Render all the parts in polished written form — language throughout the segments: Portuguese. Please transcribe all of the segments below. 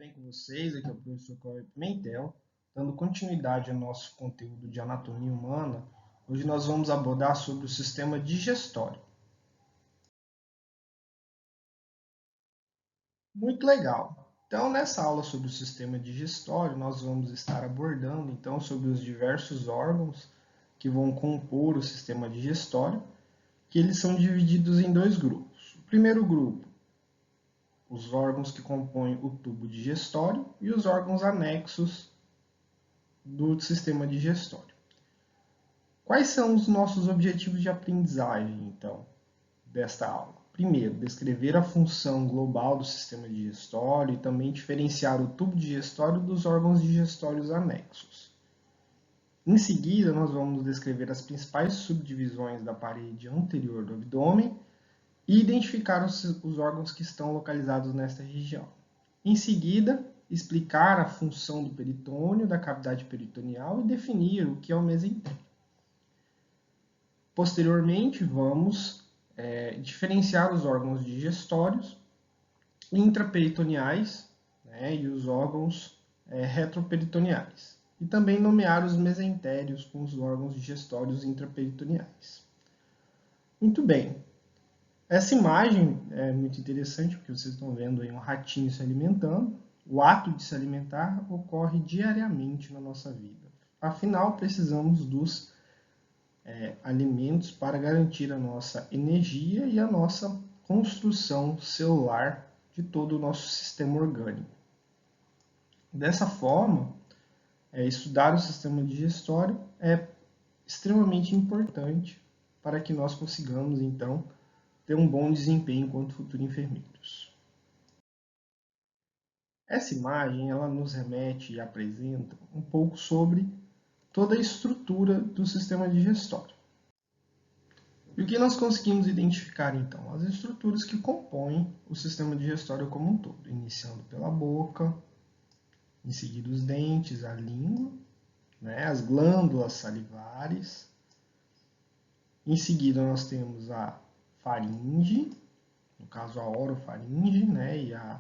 bem com vocês? Aqui é o professor Cláudio Pimentel, dando continuidade ao nosso conteúdo de anatomia humana. Hoje nós vamos abordar sobre o sistema digestório. Muito legal! Então, nessa aula sobre o sistema digestório, nós vamos estar abordando então sobre os diversos órgãos que vão compor o sistema digestório, que eles são divididos em dois grupos. O primeiro grupo, os órgãos que compõem o tubo digestório e os órgãos anexos do sistema digestório. Quais são os nossos objetivos de aprendizagem, então, desta aula? Primeiro, descrever a função global do sistema digestório e também diferenciar o tubo digestório dos órgãos digestórios anexos. Em seguida, nós vamos descrever as principais subdivisões da parede anterior do abdômen e identificar os órgãos que estão localizados nesta região. Em seguida, explicar a função do peritônio, da cavidade peritoneal e definir o que é o mesentérico. Posteriormente, vamos diferenciar os órgãos digestórios, intraperitoneais, e os órgãos retroperitoneais. E também nomear os mesentérios com os órgãos digestórios intraperitoneais. Muito bem. Essa imagem é muito interessante, porque vocês estão vendo aí um ratinho se alimentando. O ato de se alimentar ocorre diariamente na nossa vida. Afinal, precisamos dos alimentos para garantir a nossa energia e a nossa construção celular de todo o nosso sistema orgânico. Dessa forma, estudar o sistema digestório é extremamente importante para que nós consigamos, então, ter um bom desempenho enquanto futuros enfermeiros. Essa imagem ela nos remete e apresenta um pouco sobre toda a estrutura do sistema digestório. E o que nós conseguimos identificar, então? As estruturas que compõem o sistema digestório como um todo, iniciando pela boca, em seguida os dentes, a língua, as glândulas salivares. Em seguida nós temos a faringe, no caso a orofaringe, e a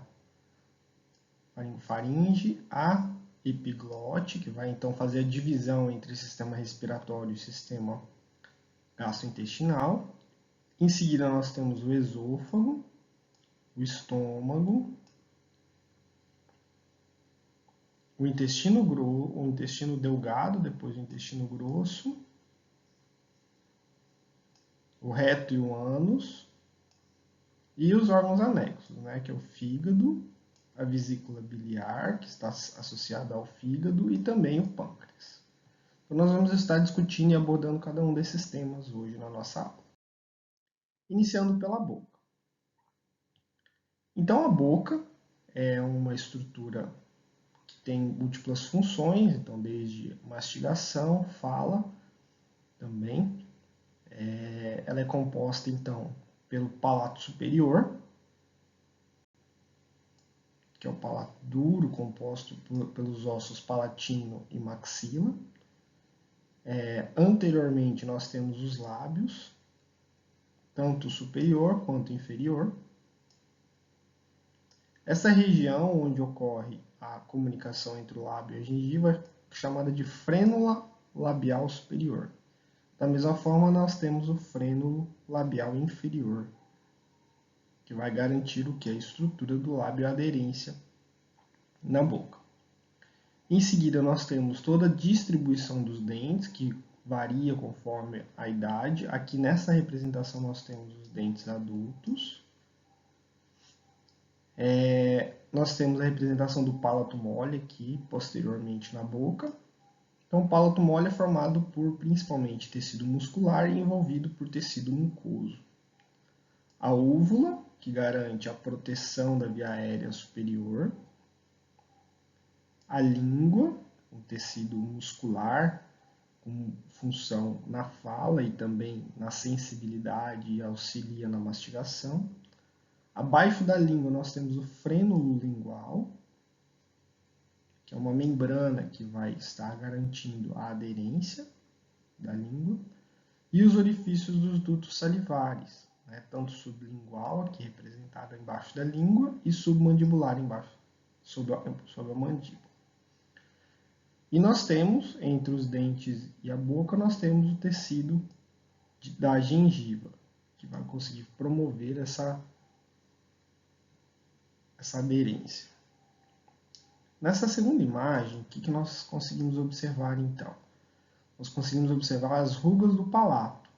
faringe, a epiglote, que vai então fazer a divisão entre o sistema respiratório e o sistema gastrointestinal. Em seguida nós temos o esôfago, o estômago, o intestino delgado, depois o intestino grosso, o reto e o ânus, e os órgãos anexos, que é o fígado, a vesícula biliar, que está associada ao fígado, e também o pâncreas. Então, nós vamos estar discutindo e abordando cada um desses temas hoje na nossa aula. Iniciando pela boca. Então, a boca é uma estrutura que tem múltiplas funções, então desde mastigação, fala também. Ela é composta, então, pelo palato superior, que é o palato duro, composto pelos ossos palatino e maxila. Anteriormente, nós temos os lábios, tanto superior quanto inferior. Essa região onde ocorre a comunicação entre o lábio e a gengiva é chamada de frênula labial superior. Da mesma forma, nós temos o frênulo labial inferior, que vai garantir o que? A estrutura do lábio e a aderência na boca. Em seguida, nós temos toda a distribuição dos dentes, que varia conforme a idade. Aqui nessa representação nós temos os dentes adultos. Nós temos a representação do palato mole aqui, posteriormente na boca. Então, o palato mole é formado por principalmente tecido muscular e envolvido por tecido mucoso. A úvula, que garante a proteção da via aérea superior. A língua, um tecido muscular com função na fala e também na sensibilidade e auxilia na mastigação. Abaixo da língua nós temos o frênulo lingual, que é uma membrana que vai estar garantindo a aderência da língua, e os orifícios dos dutos salivares, tanto sublingual, aqui representado embaixo da língua, e submandibular embaixo, sob a mandíbula. E nós temos, entre os dentes e a boca, nós temos o tecido da gengiva, que vai conseguir promover essa aderência. Nessa segunda imagem, o que nós conseguimos observar então? Nós conseguimos observar as rugas do palato,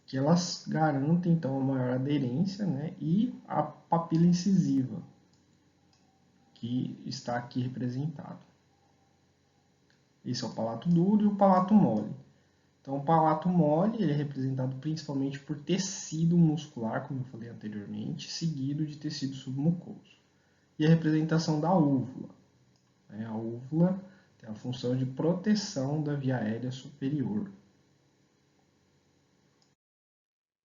que elas garantem então a maior aderência, né? E a papila incisiva, que está aqui representado. Esse é o palato duro e o palato mole. Então, o palato mole ele é representado principalmente por tecido muscular, como eu falei anteriormente, seguido de tecido submucoso. E a representação da úvula. A úvula tem a função de proteção da via aérea superior.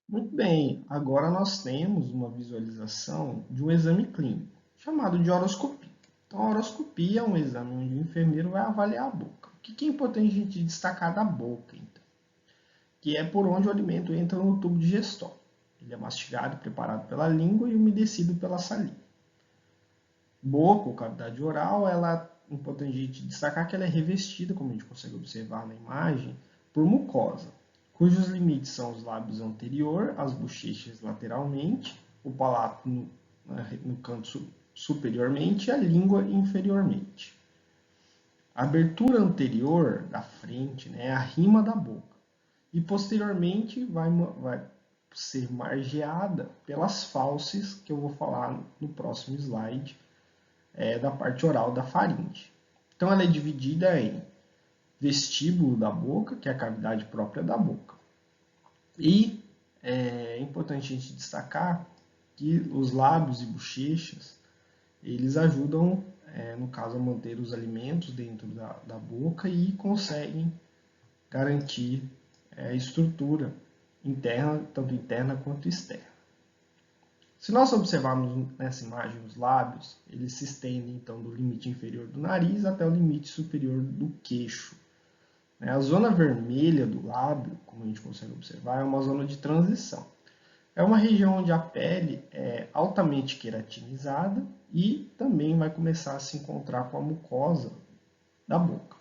Muito bem, agora nós temos uma visualização de um exame clínico, chamado de horoscopia. Então, a horoscopia é um exame onde o enfermeiro vai avaliar a boca. O que é importante a gente destacar da boca, então? Que é por onde o alimento entra no tubo digestório. Ele é mastigado e preparado pela língua e umedecido pela saliva. Boca, ou cavidade oral, ela é importante a gente destacar que ela é revestida, como a gente consegue observar na imagem, por mucosa, cujos limites são os lábios anterior, as bochechas lateralmente, o palato no canto superiormente e a língua inferiormente. A abertura anterior da frente é a rima da boca e posteriormente vai ser margeada pelas fauces, que eu vou falar no próximo slide, da parte oral da faringe. Então ela é dividida em vestíbulo da boca, que é a cavidade própria da boca. E é importante a gente destacar que os lábios e bochechas, eles ajudam, no caso, a manter os alimentos dentro da boca e conseguem garantir a estrutura interna, tanto interna quanto externa. Se nós observarmos nessa imagem os lábios, eles se estendem então do limite inferior do nariz até o limite superior do queixo. A zona vermelha do lábio, como a gente consegue observar, é uma zona de transição. É uma região onde a pele é altamente queratinizada e também vai começar a se encontrar com a mucosa da boca.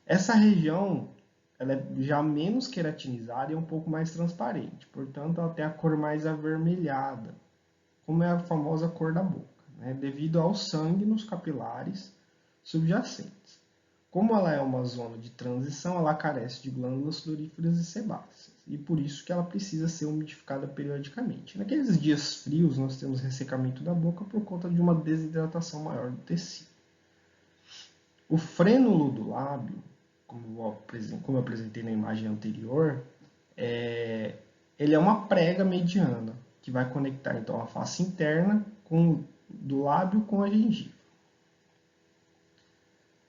Essa região ela é já menos queratinizada e um pouco mais transparente, portanto ela tem a cor mais avermelhada, como é a famosa cor da boca, devido ao sangue nos capilares subjacentes. Como ela é uma zona de transição, ela carece de glândulas floríferas e sebáceas, e por isso que ela precisa ser umidificada periodicamente. Naqueles dias frios, nós temos ressecamento da boca por conta de uma desidratação maior do tecido. O frênulo do lábio, como eu apresentei na imagem anterior, ele é uma prega mediana, que vai conectar então a face interna do lábio com a gengiva.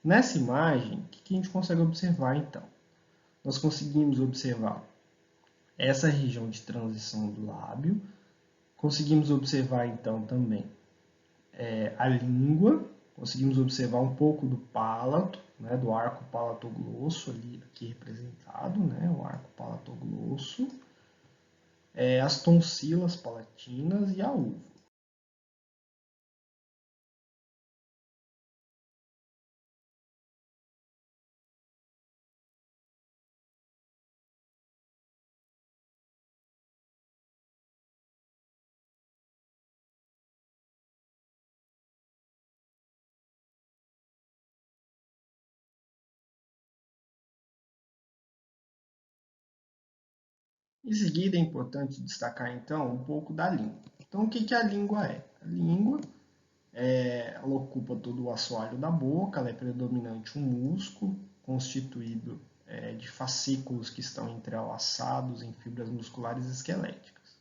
Nessa imagem, o que a gente consegue observar então? Nós conseguimos observar essa região de transição do lábio, conseguimos observar então também a língua, conseguimos observar um pouco do palato, do arco palatoglosso aqui representado, o arco palatoglosso, as tonsilas palatinas e a úvula. Em seguida, é importante destacar, então, um pouco da língua. Então, o que a língua é? A língua, ela ocupa todo o assoalho da boca, ela é predominante um músculo constituído de fascículos que estão entrelaçados em fibras musculares esqueléticas.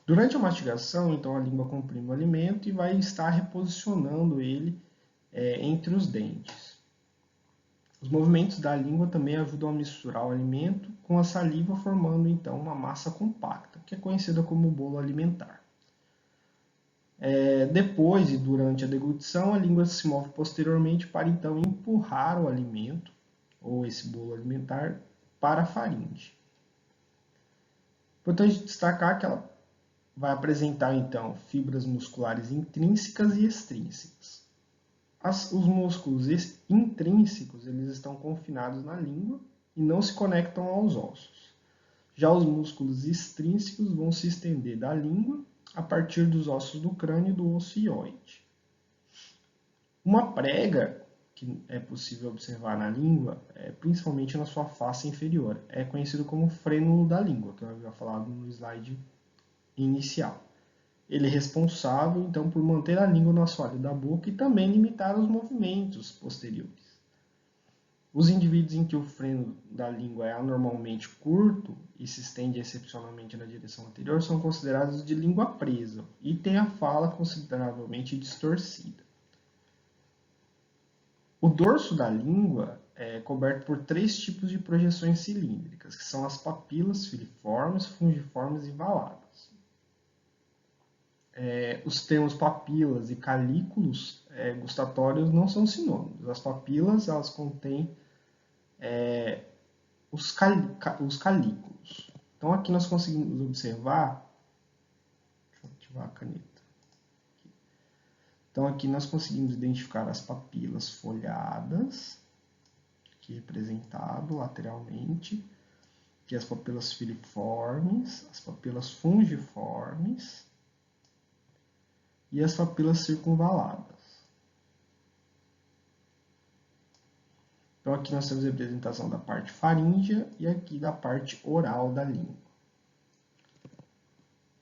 Durante a mastigação, então, a língua comprime o alimento e vai estar reposicionando ele entre os dentes. Os movimentos da língua também ajudam a misturar o alimento com a saliva, formando então uma massa compacta, que é conhecida como bolo alimentar. Depois e durante a deglutição, a língua se move posteriormente para então empurrar o alimento, ou esse bolo alimentar, para a faringe. Importante destacar que ela vai apresentar, então, fibras musculares intrínsecas e extrínsecas. Os músculos intrínsecos, eles estão confinados na língua e não se conectam aos ossos. Já os músculos extrínsecos vão se estender da língua a partir dos ossos do crânio e do osso hioide. Uma prega que é possível observar na língua, principalmente na sua face inferior, é conhecido como frênulo da língua, que eu havia falado no slide inicial. Ele é responsável, então, por manter a língua no assoalho da boca e também limitar os movimentos posteriores. Os indivíduos em que o freno da língua é anormalmente curto e se estende excepcionalmente na direção anterior são considerados de língua presa e têm a fala consideravelmente distorcida. O dorso da língua é coberto por 3 tipos de projeções cilíndricas, que são as papilas filiformes, fungiformes e valadas. Os termos papilas e calículos gustatórios não são sinônimos. As papilas, elas contêm os calículos. Então, aqui nós conseguimos observar... Deixa eu ativar a caneta. Então, aqui nós conseguimos identificar as papilas folhadas, aqui representado lateralmente, aqui as papilas filiformes, as papilas fungiformes e as papilas circunvaladas. Então, aqui nós temos a representação da parte faríngea e aqui da parte oral da língua.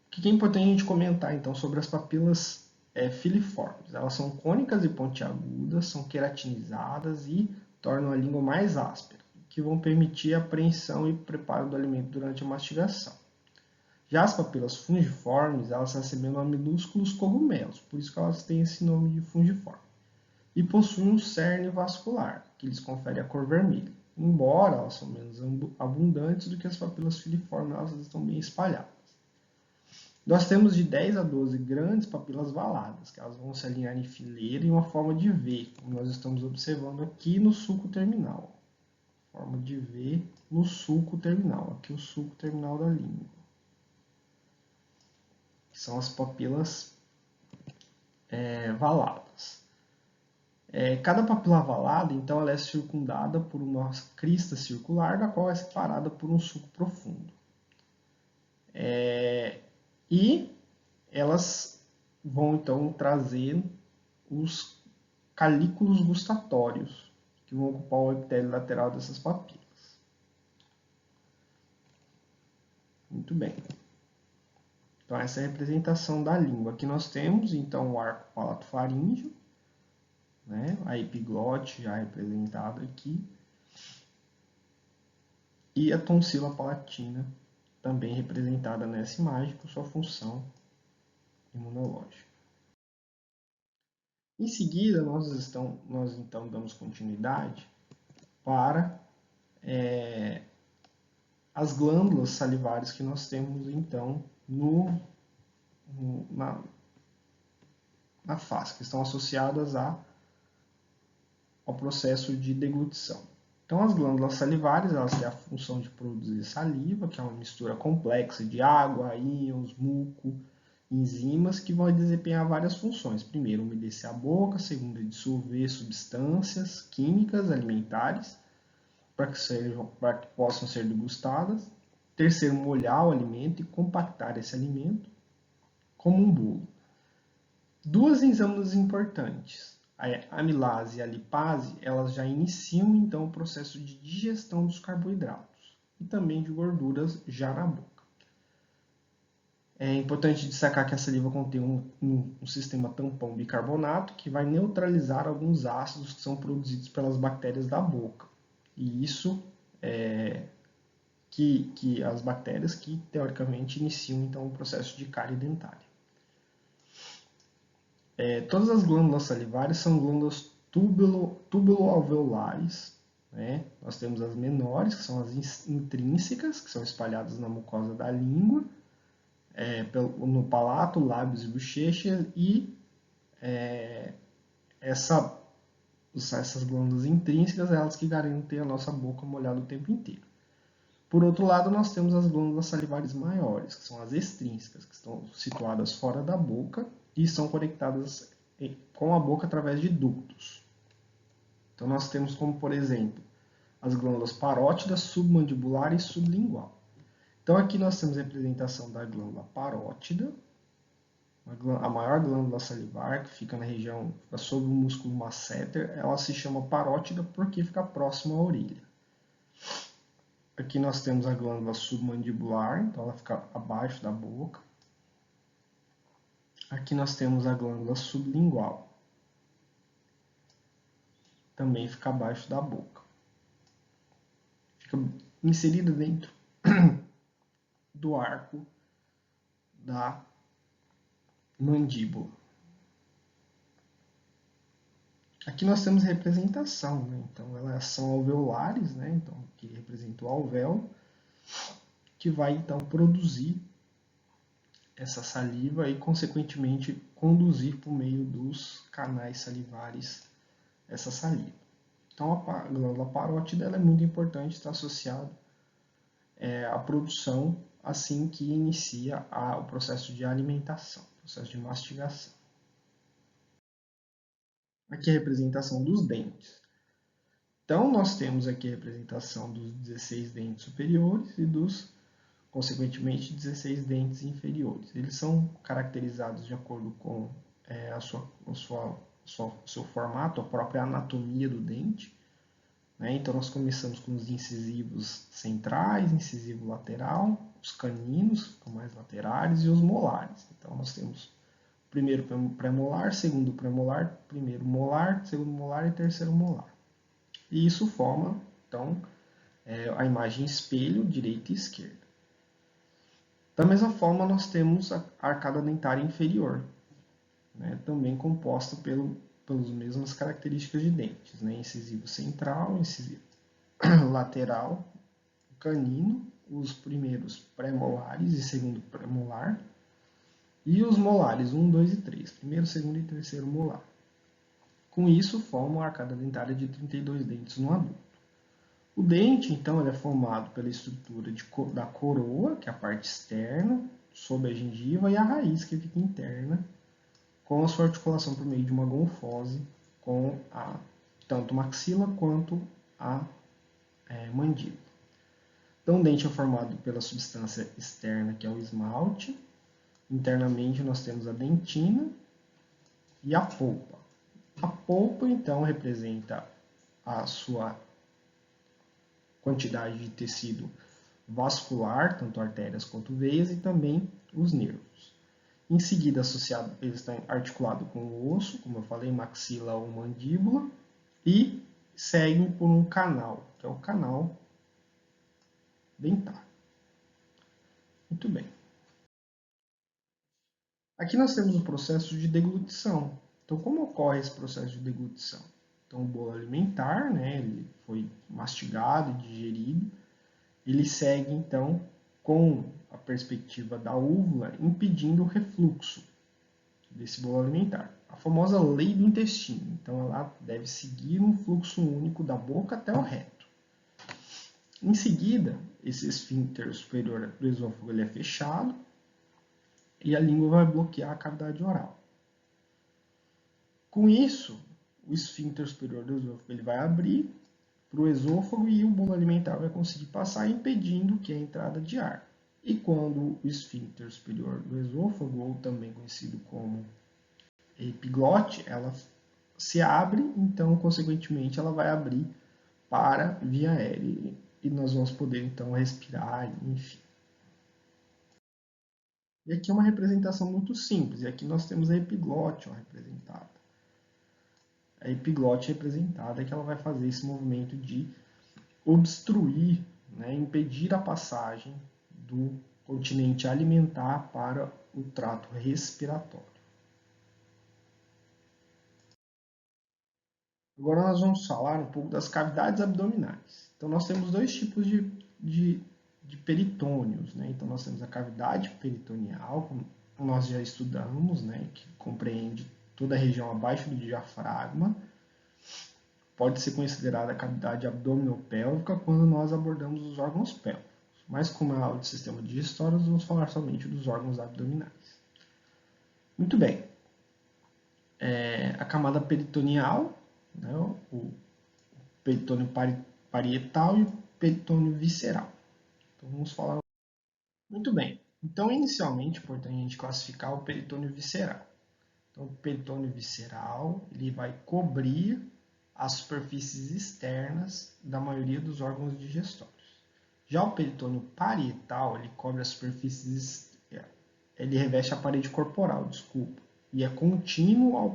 O que é importante a gente comentar, então, sobre as papilas filiformes? Elas são cônicas e pontiagudas, são queratinizadas e tornam a língua mais áspera, que vão permitir a apreensão e preparo do alimento durante a mastigação. Já as papilas fungiformes, elas se assemelham a minúsculos cogumelos, por isso que elas têm esse nome de fungiforme. E possuem um cerne vascular, que lhes confere a cor vermelha. Embora elas são menos abundantes do que as papilas filiformes, elas estão bem espalhadas. Nós temos de 10 a 12 grandes papilas valadas, que elas vão se alinhar em fileira em uma forma de V, como nós estamos observando aqui no sulco terminal. Forma de V no sulco terminal, aqui o sulco terminal da língua. Que são as papilas valadas. Cada papila valada, então, ela é circundada por uma crista circular, da qual é separada por um sulco profundo. E elas vão, então, trazer os calículos gustatórios, que vão ocupar o epitélio lateral dessas papilas. Muito bem. Então, essa é a representação da língua. Aqui nós temos, então, o arco palato-faríngeo, né? A epiglote já representada aqui, e a tonsila palatina, também representada nessa imagem, por sua função imunológica. Em seguida, nós então damos continuidade para as glândulas salivares que nós temos, então, na face, que estão associadas ao processo de deglutição. Então, as glândulas salivares, elas têm a função de produzir saliva, que é uma mistura complexa de água, íons, muco, enzimas, que vão desempenhar várias funções. Primeiro, umedecer a boca. Segundo, dissolver substâncias químicas alimentares, para que possam ser degustadas. Terceiro, molhar o alimento e compactar esse alimento como um bolo. Duas enzimas importantes, a amilase e a lipase, elas já iniciam então o processo de digestão dos carboidratos e também de gorduras já na boca. É importante destacar que a saliva contém um sistema tampão bicarbonato que vai neutralizar alguns ácidos que são produzidos pelas bactérias da boca. E isso que as bactérias que teoricamente iniciam então o processo de cárie dentária. Todas as glândulas salivares são glândulas túbulo-alveolares, né? Nós temos as menores, que são as intrínsecas, que são espalhadas na mucosa da língua, no palato, lábios e bochecha, e essas glândulas intrínsecas, elas que garantem a nossa boca molhada o tempo inteiro. Por outro lado, nós temos as glândulas salivares maiores, que são as extrínsecas, que estão situadas fora da boca e são conectadas com a boca através de ductos. Então, nós temos como, por exemplo, as glândulas parótidas, submandibular e sublingual. Então, aqui nós temos a representação da glândula parótida, a maior glândula salivar, que fica na região, fica sob o músculo masseter. Ela se chama parótida porque fica próxima à orelha. Aqui nós temos a glândula submandibular, então ela fica abaixo da boca. Aqui nós temos a glândula sublingual, também fica abaixo da boca. Fica inserida dentro do arco da mandíbula. Aqui nós temos representação, né? Então elas são alveolares, né? Então que representa o alvéolo, que vai então produzir essa saliva e consequentemente conduzir por meio dos canais salivares essa saliva. Então a glândula parótida ela é muito importante, está associada à produção assim que inicia o processo de alimentação, o processo de mastigação. Aqui a representação dos dentes. Então, nós temos aqui a representação dos 16 dentes superiores e dos, consequentemente, 16 dentes inferiores. Eles são caracterizados de acordo com o seu formato, a própria anatomia do dente. Né? Então, nós começamos com os incisivos centrais, incisivo lateral, os caninos, que são mais laterais, e os molares. Então, nós temos primeiro premolar, segundo premolar, primeiro molar, segundo molar e terceiro molar. E isso forma, então, a imagem espelho, direita e esquerda. Da mesma forma, nós temos a arcada dentária inferior, né, também composta pelas mesmas características de dentes, né, incisivo central, incisivo lateral, canino, os primeiros pré-molares e segundo premolar, e os molares 1, 2 e 3, primeiro, segundo e terceiro molar. Com isso, forma uma arcada dentária de 32 dentes no adulto. O dente, então, ele é formado pela estrutura da coroa, que é a parte externa, sob a gengiva, e a raiz, que fica interna, com a sua articulação por meio de uma gonfose com tanto maxila quanto a mandíbula. Então, o dente é formado pela substância externa, que é o esmalte. Internamente, nós temos a dentina e a polpa. A polpa, então, representa a sua quantidade de tecido vascular, tanto artérias quanto veias, e também os nervos. Em seguida, ele está articulado com o osso, como eu falei, maxila ou mandíbula, e seguem por um canal, que é o canal dentário. Muito bem. Aqui nós temos o processo de deglutição. Então, como ocorre esse processo de deglutição? Então, o bolo alimentar, né, ele foi mastigado e digerido, ele segue, então, com a perspectiva da úvula, impedindo o refluxo desse bolo alimentar. A famosa lei do intestino. Então, ela deve seguir um fluxo único da boca até o reto. Em seguida, esse esfíncter superior do esôfago ele é fechado e a língua vai bloquear a cavidade oral. Com isso, o esfíncter superior do esôfago ele vai abrir para o esôfago e o bolo alimentar vai conseguir passar, impedindo que a entrada de ar. E quando o esfíncter superior do esôfago, ou também conhecido como epiglote, ela se abre, então, consequentemente, ela vai abrir para via aérea e nós vamos poder, então, respirar, enfim. E aqui é uma representação muito simples, e aqui nós temos a epiglote representada. A epiglote representada é que ela vai fazer esse movimento de obstruir, né, impedir a passagem do continente alimentar para o trato respiratório. Agora nós vamos falar um pouco das cavidades abdominais. Então nós temos dois tipos de peritônios, né? Então nós temos a cavidade peritoneal, como nós já estudamos, né, que compreende toda a região abaixo do diafragma. Pode ser considerada a cavidade abdominopélvica quando nós abordamos os órgãos pélvicos. Mas como é aula de sistema digestório, nós vamos falar somente dos órgãos abdominais. Muito bem. A camada peritoneal, né, o peritônio parietal e o peritônio visceral. Então vamos falar. Muito bem. Então, inicialmente, é importante a gente classificar o peritônio visceral. Então, o peritônio visceral ele vai cobrir as superfícies externas da maioria dos órgãos digestórios. Já o peritônio parietal, ele cobre as superfícies, ele reveste a parede corporal, desculpa, e é contínuo ao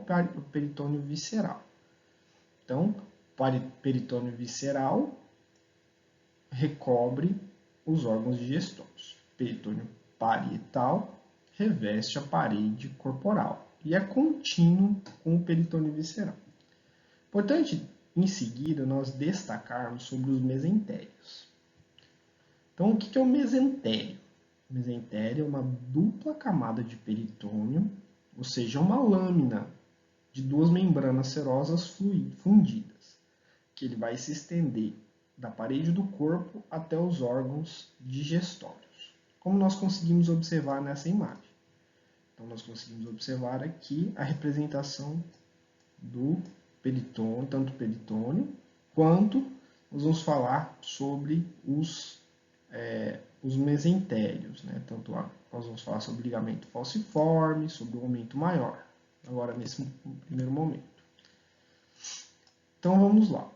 peritônio visceral. Então, peritônio visceral recobre os órgãos digestórios. Peritônio parietal reveste a parede corporal e é contínuo com o peritônio visceral. Importante, em seguida, nós destacarmos sobre os mesentérios. Então, o que é o mesentério? O mesentério é uma dupla camada de peritônio, ou seja, uma lâmina de duas membranas serosas fundidas, que ele vai se estender da parede do corpo até os órgãos digestórios, como nós conseguimos observar nessa imagem. Então, nós conseguimos observar aqui a representação do peritônio, tanto o peritônio, quanto nós vamos falar sobre os mesentérios, né? Tanto nós vamos falar sobre o ligamento falciforme, sobre o aumento maior, agora nesse primeiro momento. Então vamos lá.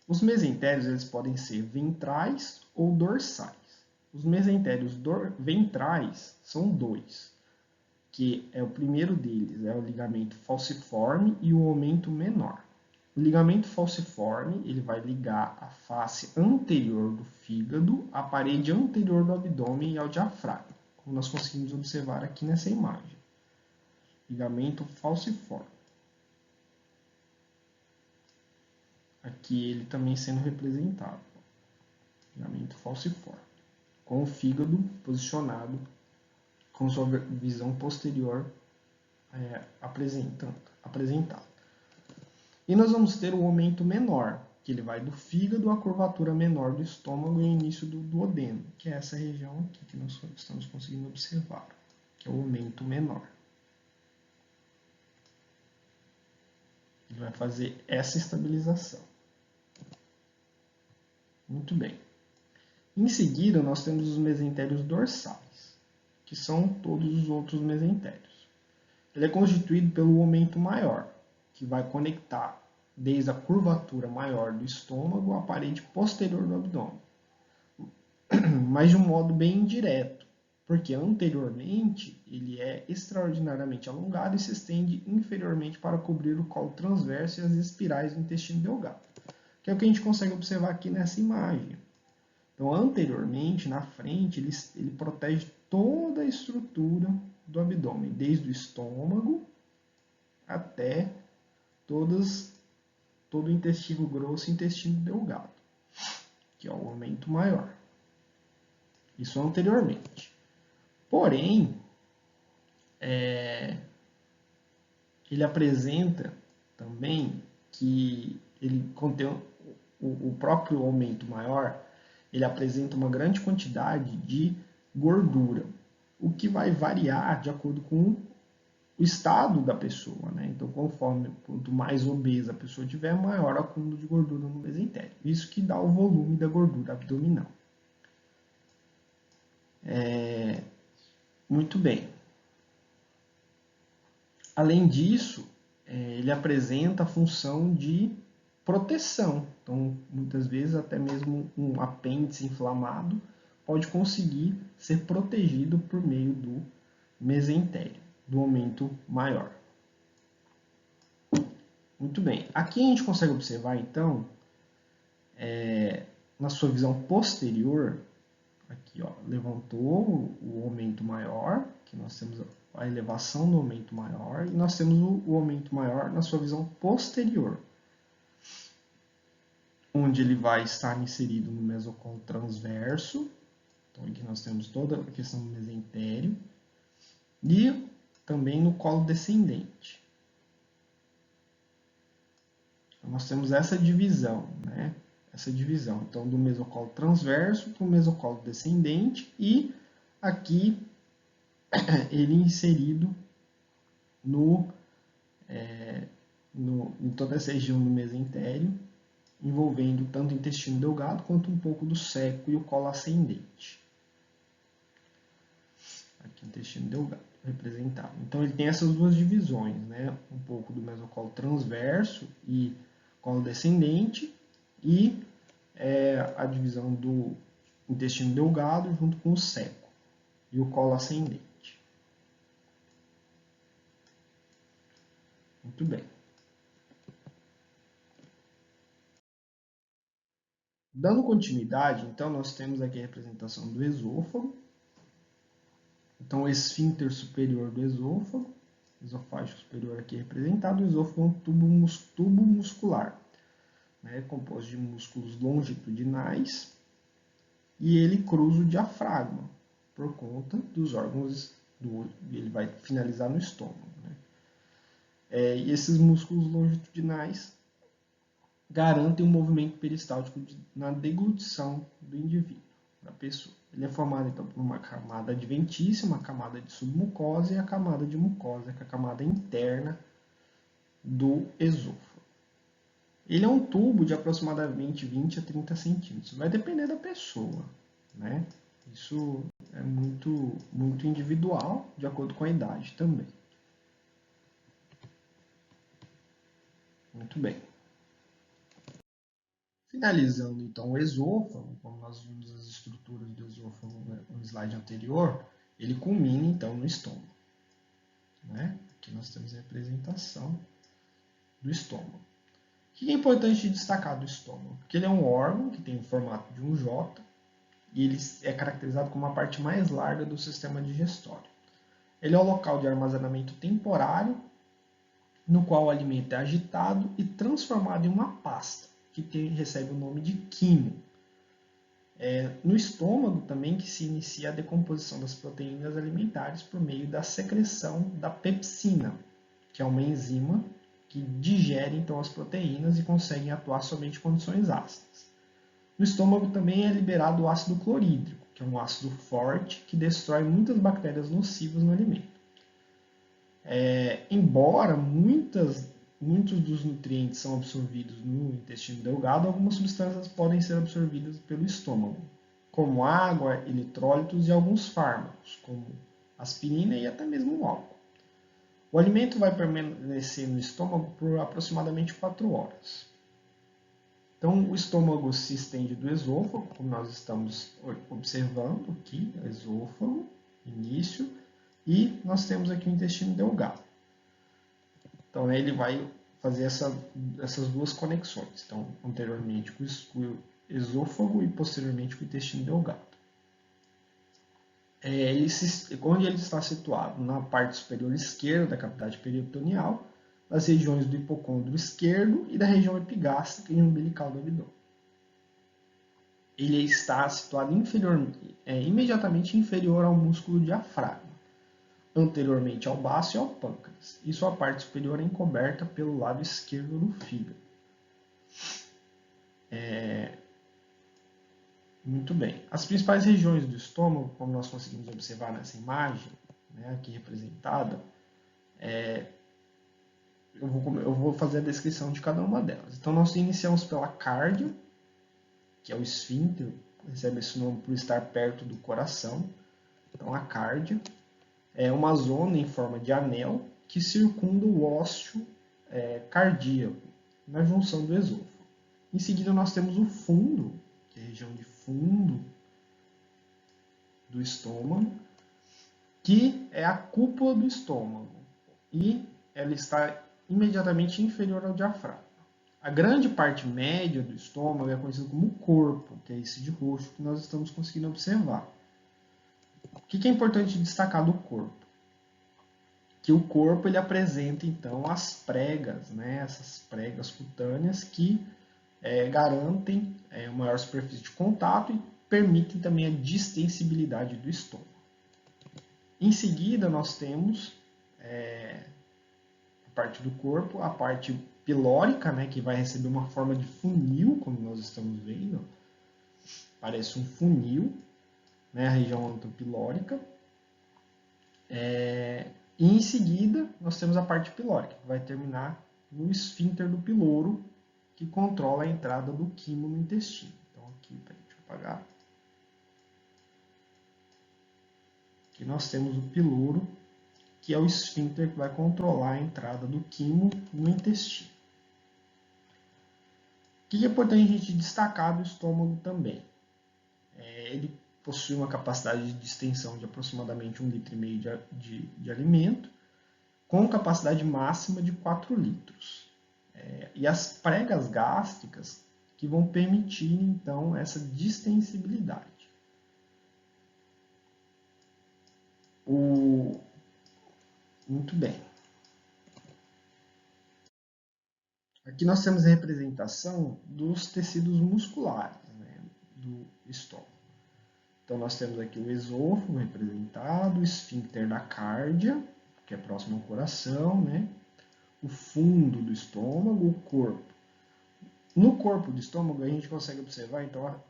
Os mesentérios eles podem ser ventrais ou dorsais. Os mesentérios ventrais são dois, que é o primeiro deles, é o ligamento falciforme e o aumento menor. O ligamento falciforme ele vai ligar a face anterior do fígado à parede anterior do abdômen e ao diafragma, como nós conseguimos observar aqui nessa imagem. Ligamento falciforme. Aqui ele também sendo representado. Ligamento falciforme. Com o fígado posicionado com sua visão posterior apresentada. E nós vamos ter o aumento menor, que ele vai do fígado à curvatura menor do estômago e ao início do duodeno, que é essa região aqui que nós estamos conseguindo observar, que é o aumento menor. Ele vai fazer essa estabilização. Muito bem. Em seguida, nós temos os mesentérios dorsais, que são todos os outros mesentérios. Ele é constituído pelo aumento maior, que vai conectar desde a curvatura maior do estômago à parede posterior do abdômen, mas de um modo bem indireto, porque anteriormente ele é extraordinariamente alongado e se estende inferiormente para cobrir o colo transverso e as espirais do intestino delgado, que é o que a gente consegue observar aqui nessa imagem. Então, anteriormente, na frente, ele protege toda a estrutura do abdômen, desde o estômago até todo o intestino grosso e intestino delgado, que é o aumento maior. Isso anteriormente. Porém, ele apresenta também que ele contém o próprio aumento maior, ele apresenta uma grande quantidade de gordura, o que vai variar de acordo com o estado da pessoa, né? Então, quanto mais obesa a pessoa tiver, maior o acúmulo de gordura no mesentério. Isso que dá o volume da gordura abdominal. Muito bem. Além disso, ele apresenta a função de proteção. Então, muitas vezes, até mesmo um apêndice inflamado pode conseguir ser protegido por meio do mesentério, do aumento maior. Muito bem. Aqui a gente consegue observar, então, na sua visão posterior, aqui, ó, levantou o aumento maior, que nós temos a elevação do aumento maior, e nós temos o aumento maior na sua visão posterior, onde ele vai estar inserido no mesocolo transverso. Então, aqui nós temos toda a questão do mesentério, e também no colo descendente. Então, nós temos essa divisão, né? essa divisão. Então, do mesocolo transverso para o mesocolo descendente e aqui ele inserido em toda essa região do mesentério, envolvendo tanto o intestino delgado quanto um pouco do seco e o colo ascendente. Aqui o intestino delgado representado. Então ele tem essas duas divisões, né? Um pouco do mesocolo transverso e colo descendente e a divisão do intestino delgado junto com o seco e o colo ascendente. Muito bem. Dando continuidade, então, nós temos aqui a representação do esôfago. Então, o esfíncter superior do esôfago, esofágico superior aqui representado, o esôfago é um tubo muscular, né, composto de músculos longitudinais, e ele cruza o diafragma, por conta dos órgãos, ele vai finalizar no estômago. Né? E esses músculos longitudinais garantem um movimento peristáltico na deglutição do indivíduo, da pessoa. Ele é formado então por uma camada adventícia, uma camada de submucosa e a camada de mucosa, que é a camada interna do esôfago. Ele é um tubo de aproximadamente 20 a 30 centímetros. Vai depender da pessoa, né? Isso é muito individual, de acordo com a idade também. Muito bem. Finalizando, então, o esôfago, como nós vimos as estruturas do esôfago no slide anterior, ele culmina, então, no estômago. Né? Aqui nós temos a representação do estômago. O que é importante destacar do estômago? Porque ele é um órgão que tem o formato de um J e ele é caracterizado como a parte mais larga do sistema digestório. Ele é o local de armazenamento temporário, no qual o alimento é agitado e transformado em uma pasta, que recebe o nome de quimo. No estômago também que se inicia a decomposição das proteínas alimentares por meio da secreção da pepsina, que é uma enzima que digere então as proteínas e consegue atuar somente em condições ácidas. No estômago também é liberado o ácido clorídrico, que é um ácido forte que destrói muitas bactérias nocivas no alimento. Embora muitos dos nutrientes são absorvidos no intestino delgado, algumas substâncias podem ser absorvidas pelo estômago, como água, eletrólitos e alguns fármacos, como aspirina e até mesmo o álcool. O alimento vai permanecer no estômago por aproximadamente 4 horas. Então, o estômago se estende do esôfago, como nós estamos observando aqui, o esôfago, início, e nós temos aqui o intestino delgado. Então, ele vai fazer essas duas conexões. Então, anteriormente com o esôfago e posteriormente com o intestino delgado. Onde ele está situado? Na parte superior esquerda da cavidade peritoneal, nas regiões do hipocôndrio esquerdo e da região epigástrica e umbilical do abdômen. Ele está situado imediatamente inferior ao músculo diafragma, anteriormente ao baço e ao pâncreas, e sua parte superior é encoberta pelo lado esquerdo do fígado. Muito bem. As principais regiões do estômago, como nós conseguimos observar nessa imagem, né, aqui representada, eu vou fazer a descrição de cada uma delas. Então, nós iniciamos pela cárdia, que é o esfíncter, recebe esse nome por estar perto do coração. Então, a cárdia é uma zona em forma de anel que circunda o ósseo cardíaco, na junção do esôfago. Em seguida, nós temos o fundo, que é a região de fundo do estômago, que é a cúpula do estômago, e ela está imediatamente inferior ao diafragma. A grande parte média do estômago é conhecida como corpo, que é esse de roxo que nós estamos conseguindo observar. O que é importante destacar do corpo? Que o corpo ele apresenta então as pregas, né, essas pregas cutâneas que garantem uma maior superfície de contato e permitem também a distensibilidade do estômago. Em seguida, nós temos a parte do corpo, a parte pilórica, né, que vai receber uma forma de funil, como nós estamos vendo. Parece um funil, né, a região antropilórica. E em seguida, nós temos a parte pilórica, que vai terminar no esfíncter do piloro, que controla a entrada do quimo no intestino. Então, aqui, deixa eu apagar. Aqui nós temos o piloro, que é o esfíncter que vai controlar a entrada do quimo no intestino. O que é importante a gente destacar do estômago também? Ele possui uma capacidade de distensão de aproximadamente 1,5 litro de alimento, com capacidade máxima de 4 litros. E as pregas gástricas que vão permitir, então, essa distensibilidade. Muito bem. Aqui nós temos a representação dos tecidos musculares, né, do estômago. Então nós temos aqui o esôfago representado, o esfíncter da cárdia, que é próximo ao coração, né, o fundo do estômago, o corpo. No corpo do estômago a gente consegue observar então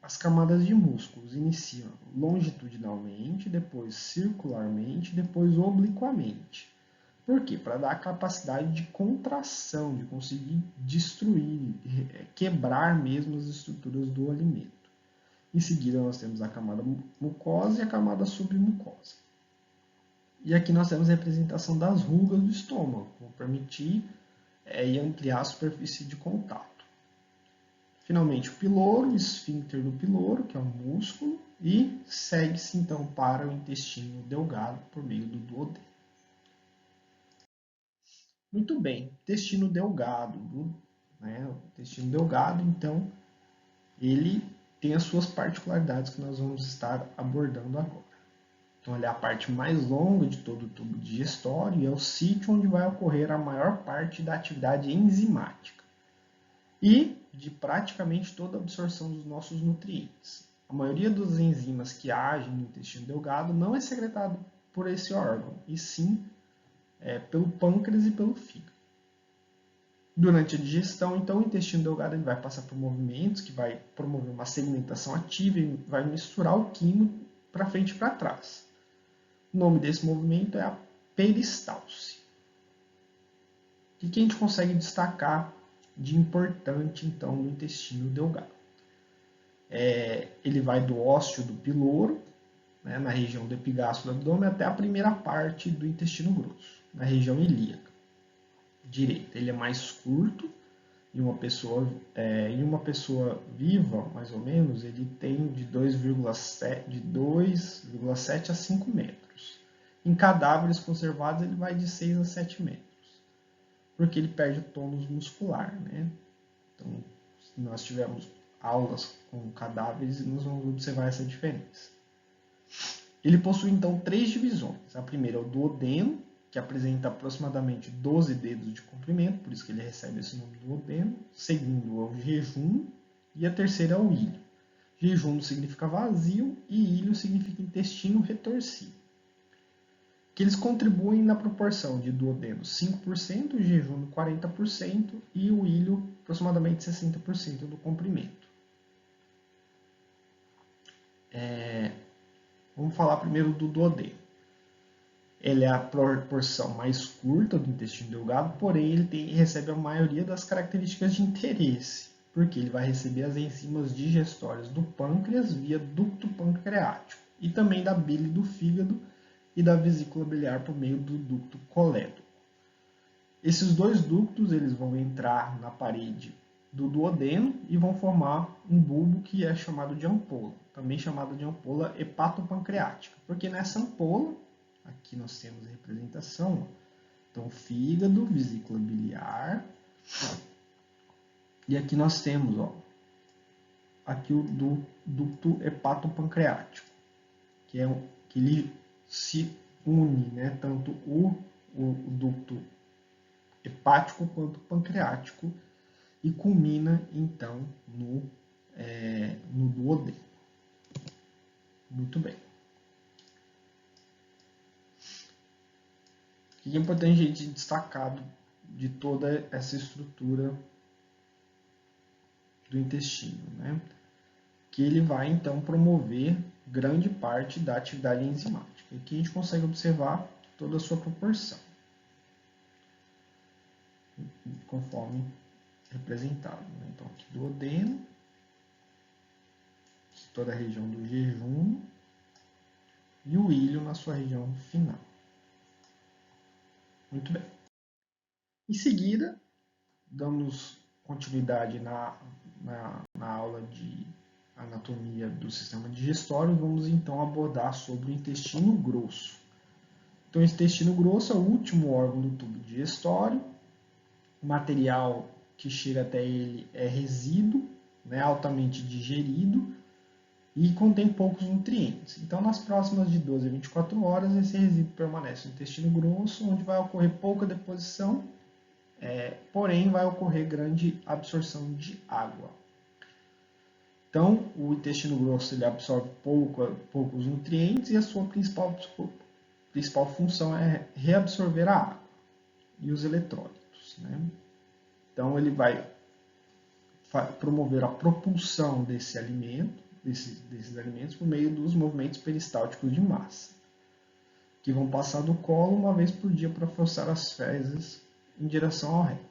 as camadas de músculos iniciam longitudinalmente, depois circularmente, depois obliquamente. Por quê? Para dar a capacidade de contração, de conseguir destruir, quebrar mesmo as estruturas do alimento. Em seguida, nós temos a camada mucosa e a camada submucosa. E aqui nós temos a representação das rugas do estômago, que vão permitir e ampliar a superfície de contato. Finalmente, o piloro, o esfíncter do piloro, que é um músculo, e segue-se então para o intestino delgado por meio do duodeno. Muito bem, intestino delgado, né? O intestino delgado, então, ele tem as suas particularidades que nós vamos estar abordando agora. Então, ele é a parte mais longa de todo o tubo digestório e é o sítio onde vai ocorrer a maior parte da atividade enzimática e de praticamente toda a absorção dos nossos nutrientes. A maioria das enzimas que agem no intestino delgado não é secretado por esse órgão, e sim pelo pâncreas e pelo fígado. Durante a digestão, então, o intestino delgado ele vai passar por movimentos que vai promover uma segmentação ativa e vai misturar o quimo para frente e para trás. O nome desse movimento é a peristalse. O que a gente consegue destacar de importante, então, no intestino delgado? Ele vai do ósseo do piloro, né, na região do epigastro do abdômen, até a primeira parte do intestino grosso, na região ilíaca direita. Ele é mais curto, e uma pessoa viva, mais ou menos, ele tem de 2,7 a 5 metros. Em cadáveres conservados, ele vai de 6 a 7 metros, porque ele perde o tônus muscular, né? Então, se nós tivermos aulas com cadáveres, nós vamos observar essa diferença. Ele possui, então, 3 divisões. A primeira é o duodeno, que apresenta aproximadamente 12 dedos de comprimento, por isso que ele recebe esse nome duodeno. Segundo é o jejum, e a terceira é o ilho. Jejum significa vazio e ilho significa intestino retorcido. Que eles contribuem na proporção de duodeno 5%, jejum 40% e o ilho aproximadamente 60% do comprimento. Vamos falar primeiro do duodeno. Ele é a porção mais curta do intestino delgado, porém ele recebe a maioria das características de interesse, porque ele vai receber as enzimas digestórias do pâncreas via ducto pancreático e também da bile do fígado e da vesícula biliar por meio do ducto colédoco. Esses dois ductos eles vão entrar na parede do duodeno e vão formar um bulbo que é chamado de ampola, também chamado de ampola hepatopancreática, porque nessa ampola aqui nós temos a representação, então fígado, vesícula biliar, e aqui nós temos, aqui o ducto hepatopancreático, que ele se une, né, tanto o ducto hepático quanto pancreático e culmina então no duodeno. Muito bem. O que é importante a gente destacar de toda essa estrutura do intestino, né? Que ele vai então promover grande parte da atividade enzimática. Aqui a gente consegue observar toda a sua proporção, conforme representado, né? Então aqui duodeno, toda a região do jejum e o ilho na sua região final. Muito bem. Em seguida, damos continuidade na aula de anatomia do sistema digestório, vamos então abordar sobre o intestino grosso. Então, o intestino grosso é o último órgão do tubo digestório. O material que chega até ele é resíduo, né, altamente digerido e contém poucos nutrientes. Então, nas próximas de 12 a 24 horas, esse resíduo permanece no intestino grosso, onde vai ocorrer pouca deposição, porém vai ocorrer grande absorção de água. Então, o intestino grosso ele absorve poucos nutrientes e a sua principal função é reabsorver a água e os eletrólitos, né? Então, ele vai promover a propulsão desses alimentos por meio dos movimentos peristálticos de massa, que vão passar do colo uma vez por dia para forçar as fezes em direção ao reto.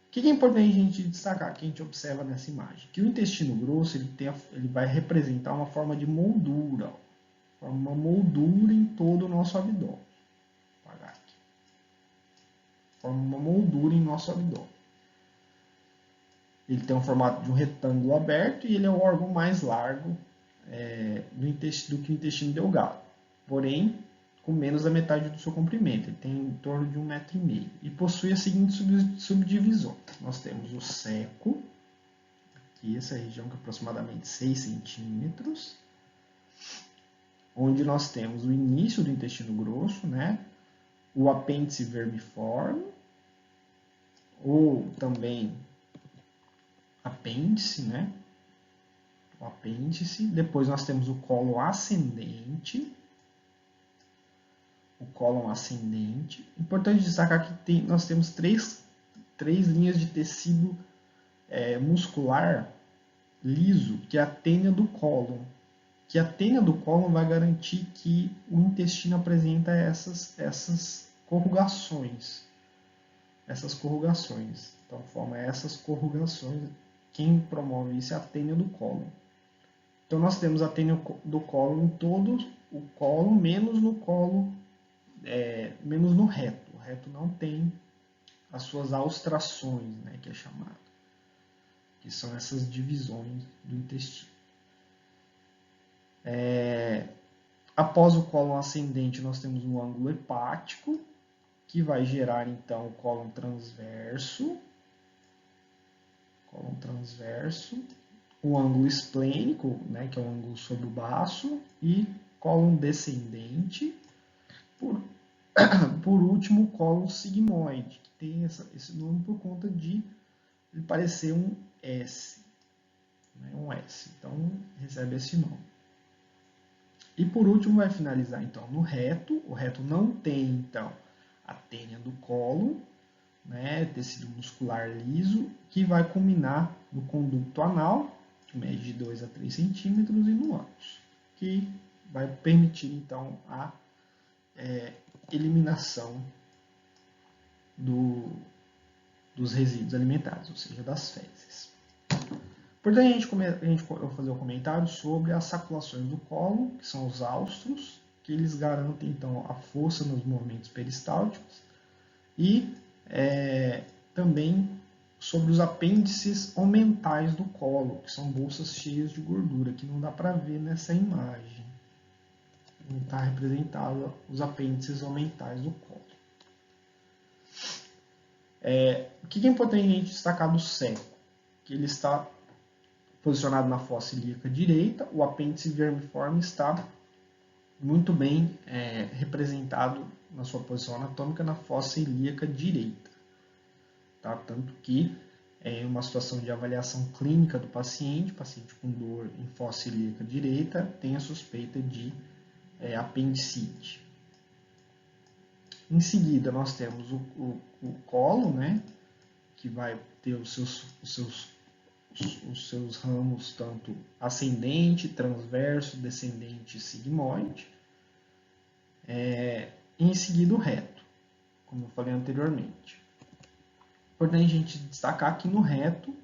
O que é importante a gente destacar, que a gente observa nessa imagem? Que o intestino grosso ele vai representar uma forma de moldura, uma moldura em todo o nosso abdômen. Vou apagar aqui. Forma uma moldura em nosso abdômen. Ele tem um formato de um retângulo aberto e ele é o órgão mais largo do que o intestino delgado. Porém, com menos da metade do seu comprimento. Ele tem em torno de 1,5 m. E possui as seguintes subdivisões. Nós temos o seco, aqui essa região que é aproximadamente 6 centímetros, onde nós temos o início do intestino grosso, né? O apêndice vermiforme, ou também apêndice, né? O apêndice. Depois nós temos o colo ascendente. O cólon ascendente. Importante destacar que nós temos três linhas de tecido muscular liso, que é a tênia do cólon. Que a tênia do cólon vai garantir que o intestino apresenta essas corrugações. Então, forma essas corrugações. Quem promove isso é a tênia do cólon. Então, nós temos a tênia do cólon em todo o cólon, menos no colo, menos no reto. O reto não tem as suas austrações, né, que é chamado, que são essas divisões do intestino. Após o cólon ascendente, nós temos um ângulo hepático, que vai gerar então o cólon transverso, o ângulo esplênico, né, que é o ângulo sobre o baço, e cólon descendente, por último, o cólon sigmoide, que tem esse nome por conta de ele parecer um S. Né, um S. Então, recebe esse nome. E por último, vai finalizar então no reto. O reto não tem, então, a tênia do cólon, né, tecido muscular liso, que vai culminar no conducto anal, que mede de 2 a 3 centímetros, e no ânus, que vai permitir então a eliminação dos resíduos alimentares, ou seja, das fezes. Portanto, eu vou fazer um comentário sobre as saculações do cólon, que são os áustros, que eles garantem então a força nos movimentos peristálticos, e também sobre os apêndices omentais do colo, que são bolsas cheias de gordura, que não dá para ver nessa imagem. Não está representado os apêndices omentais do colo. O que é importante a gente destacar do seco? Que ele está posicionado na fossa ilíaca direita, o apêndice vermiforme está muito bem representado na sua posição anatômica na fossa ilíaca direita. Tá? Tanto que em uma situação de avaliação clínica do paciente com dor em fossa ilíaca direita, tem a suspeita de apendicite. Em seguida, nós temos o colo, né, que vai ter os seus ramos tanto ascendente, transverso, descendente e sigmoide. Em seguida, o reto, como eu falei anteriormente. Importante a gente destacar que no reto,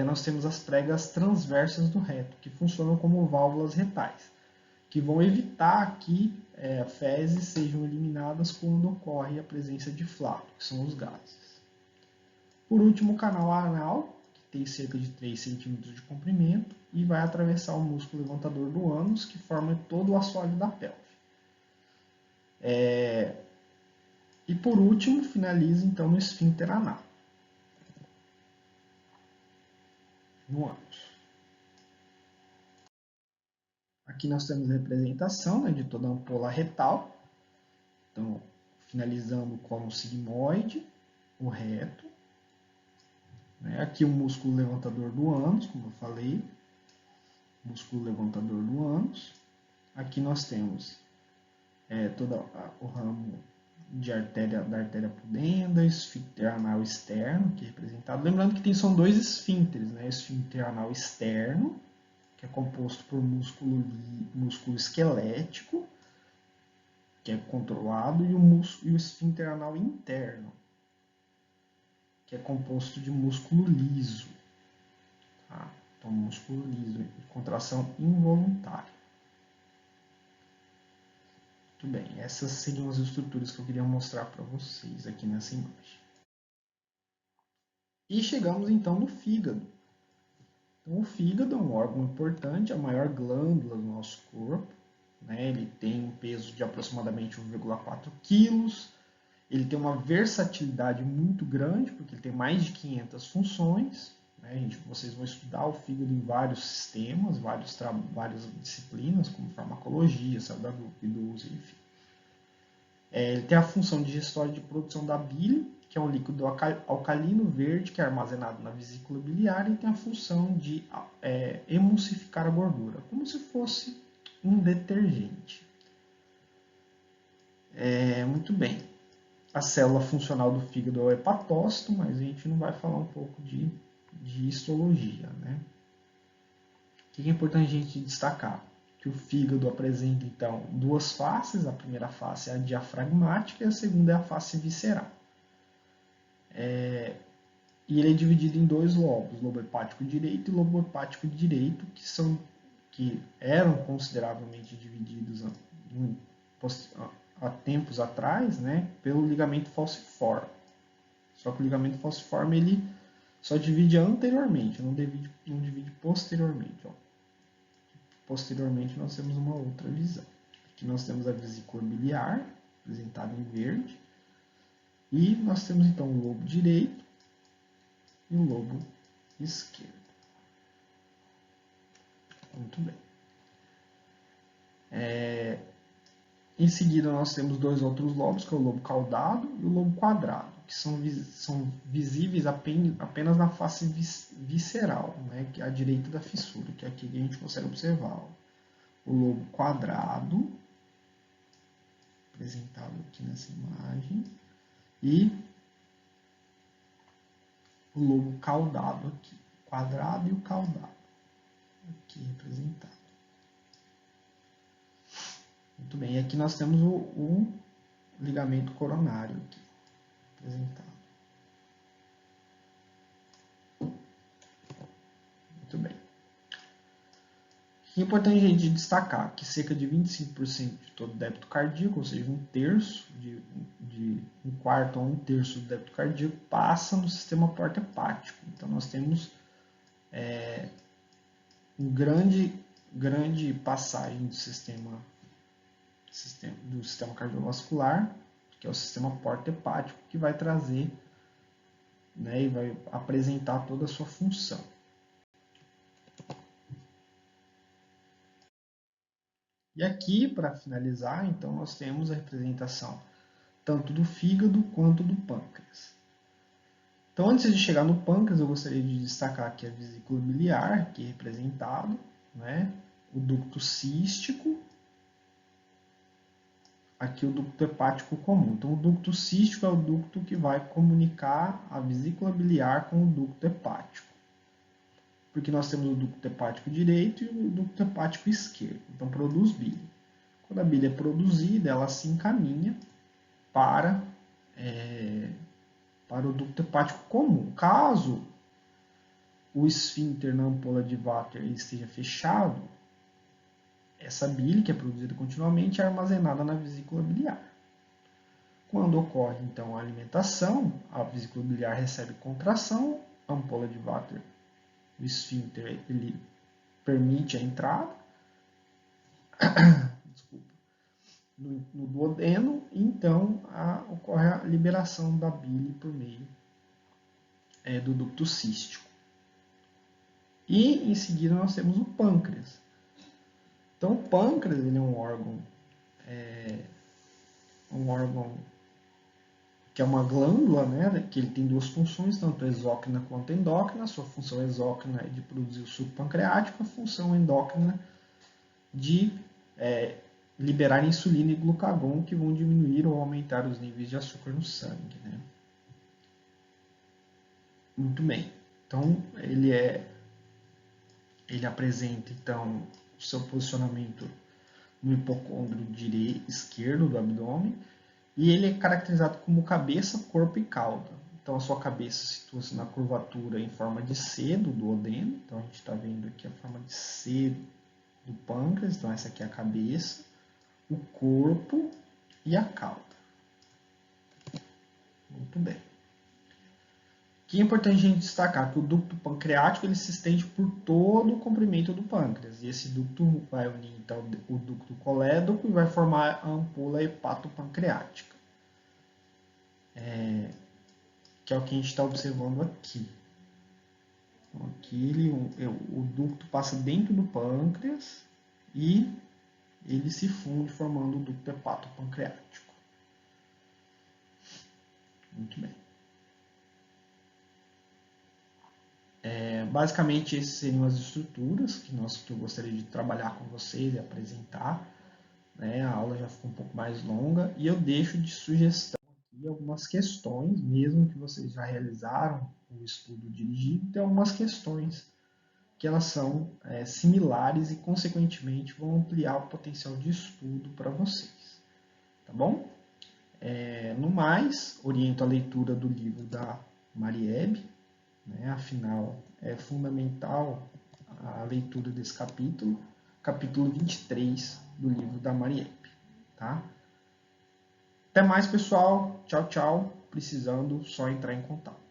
nós temos as pregas transversas do reto, que funcionam como válvulas retais, que vão evitar que fezes sejam eliminadas quando ocorre a presença de flato, que são os gases. Por último, o canal anal, que tem cerca de 3 centímetros de comprimento e vai atravessar o músculo levantador do ânus, que forma todo o assoalho da pelve. E por último, finaliza então no esfíncter anal, no ânus. Aqui nós temos a representação, né, de toda a ampola retal. Então, finalizando com o sigmoide, o reto. Né? Aqui o músculo levantador do ânus, como eu falei. Músculo levantador do ânus. Aqui nós temos todo o ramo da artéria pudenda, esfíncter anal externo, que é representado. Lembrando que são dois esfíncteres, né? Esfíncter anal externo, que é composto por músculo esquelético, que é controlado, e o esfíncter anal interno, que é composto de músculo liso. Tá? Então, músculo liso, contração involuntária. Muito bem, essas seriam as estruturas que eu queria mostrar para vocês aqui nessa imagem. E chegamos então no fígado. Então, o fígado é um órgão importante, a maior glândula do nosso corpo. Né? Ele tem um peso de aproximadamente 1,4 quilos. Ele tem uma versatilidade muito grande, porque ele tem mais de 500 funções. Né? Vocês vão estudar o fígado em vários sistemas, várias disciplinas, como farmacologia, saúde da idoso, enfim. Ele tem a função digestória de produção da bile, que é um líquido alcalino verde que é armazenado na vesícula biliar e tem a função de emulsificar a gordura, como se fosse um detergente. Muito bem. A célula funcional do fígado é o hepatócito, mas a gente não vai falar um pouco de histologia. Né? O que é importante a gente destacar? Que o fígado apresenta, então, duas faces. A primeira face é a diafragmática e a segunda é a face visceral. E ele é dividido em dois lobos, lobo hepático direito e lobo hepático direito, que eram consideravelmente divididos há tempos atrás, né, pelo ligamento falciforme. Só que o ligamento falciforme ele só divide anteriormente, não divide posteriormente. Ó. Posteriormente nós temos uma outra visão. Aqui nós temos a vesícula biliar, representada em verde, e nós temos então o lobo direito e o lobo esquerdo. Muito bem. Em seguida nós temos dois outros lobos, que é o lobo caudado e o lobo quadrado, que são visíveis apenas na face visceral, né, que é à direita da fissura, que é aqui que a gente consegue observar. Ó. O lobo quadrado, apresentado aqui nessa imagem, e o lobo caudado aqui, quadrado e o caudado, aqui representado. Muito bem, e aqui nós temos o ligamento coronário aqui, representado. Muito bem. É importante a gente destacar que cerca de 25% de todo o débito cardíaco, ou seja, um quarto a um terço do débito cardíaco, passa no sistema porta-hepático. Então, nós temos grande passagem do sistema cardiovascular, que é o sistema porta-hepático, que vai trazer, né, e vai apresentar toda a sua função. E aqui, para finalizar, então nós temos a representação tanto do fígado quanto do pâncreas. Então, antes de chegar no pâncreas, eu gostaria de destacar aqui a vesícula biliar, aqui representado, né? O ducto cístico, aqui o ducto hepático comum. Então, o ducto cístico é o ducto que vai comunicar a vesícula biliar com o ducto hepático. Porque nós temos o ducto hepático direito e o ducto hepático esquerdo. Então, produz bile. Quando a bile é produzida, ela se encaminha para o ducto hepático comum. Caso o esfíncter na ampola de Vater esteja fechado, essa bile, que é produzida continuamente, é armazenada na vesícula biliar. Quando ocorre, então, a alimentação, a vesícula biliar recebe contração, a ampola de Vater, o esfíncter, ele permite a entrada no duodeno, e então ocorre a liberação da bile por meio do ducto cístico. E em seguida nós temos o pâncreas. Então o pâncreas ele é um órgão que é uma glândula, né, que ele tem duas funções, tanto exócrina quanto endócrina. A sua função exócrina é de produzir o suco pancreático, a função endócrina de liberar insulina e glucagon, que vão diminuir ou aumentar os níveis de açúcar no sangue. Né? Muito bem. Então, ele apresenta então o seu posicionamento no hipocôndrio esquerdo do abdômen, e ele é caracterizado como cabeça, corpo e cauda. Então, a sua cabeça situa-se na curvatura em forma de C do duodeno. Então, a gente está vendo aqui a forma de C do pâncreas. Então, essa aqui é a cabeça, o corpo e a cauda. Muito bem. Aqui é importante a gente destacar que o ducto pancreático ele se estende por todo o comprimento do pâncreas. E esse ducto vai unir então, o ducto colédoco e vai formar a ampola hepatopancreática. Que é o que a gente está observando aqui. Então, aqui o ducto passa dentro do pâncreas e ele se funde formando o ducto hepatopancreático. Muito bem. Basicamente, essas seriam as estruturas que eu gostaria de trabalhar com vocês e apresentar. A aula já ficou um pouco mais longa e eu deixo de sugestão aqui algumas questões, mesmo que vocês já realizaram o estudo dirigido, tem algumas questões que elas são similares e, consequentemente, vão ampliar o potencial de estudo para vocês. Tá bom? No mais, oriento a leitura do livro da Mariebe, afinal, é fundamental a leitura desse capítulo 23 do livro da Mariebe. Tá? Até mais, pessoal. Tchau, tchau. Precisando, só entrar em contato.